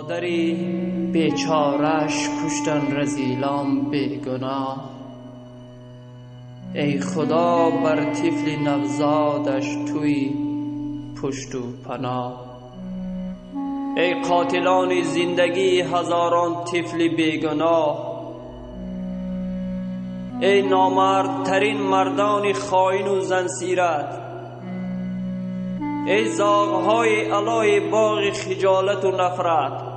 مادری بیچارش کشتن رذیلان بیگناه. ای خدا بر طفل نوزادش توی پشت و پناه. ای قاتلان زندگی هزاران طفل بیگناه. ای نامردترین مردان خائن و زنسیرت. ای زاغهای علای باغ خجالت و نفرت.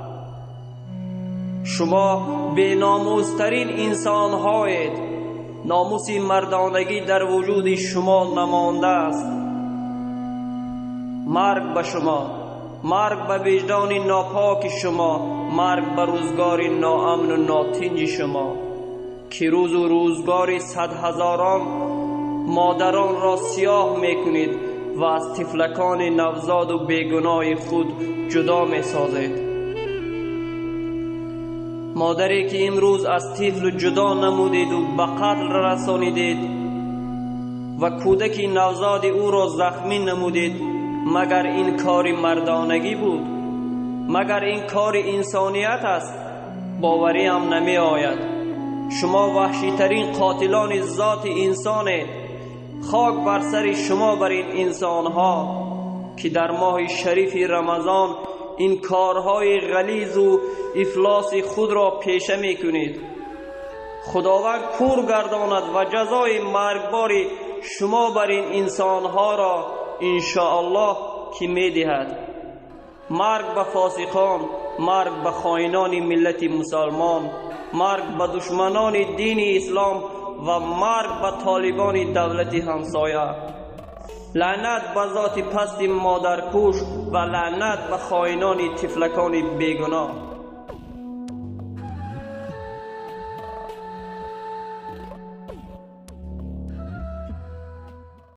شما بی ناموسترین انسان هایید. ناموس مردانگی در وجود شما نمانده است. مرگ به شما، مرگ به وجدان ناپاک شما، مرگ به روزگار ناامن و ناتنج شما که روز و روزگار صد هزاران مادران را سیاه میکنید و از طفلکان نوزاد و بیگناه خود جدا می سازید. مادری که امروز از طفل جدا نمودید و به قتل رسانیدید و کودک نوزاد او را زخمی نمودید، مگر این کار مردانگی بود؟ مگر این کار انسانیت است؟ باوری هم نمی آید. شما وحشی ترین قاتلان ذات انسانید. خاک بر سر شما بر این انسان ها که در ماه شریف رمضان این کارهای غلیظ و افلاس خود را پیشه می کنید. خداوند کور گرداند و جزای مرگبار شما بر این انسان ها را انشاءالله که می دهد. مرگ به فاسقان، مرگ به خائنان ملت مسلمان، مرگ به دشمنان دین اسلام و مرگ به طالبان دولت همسایه. لعنت به ذات پست مادرکش و لعنت به خائنان طفلکان بیگناه.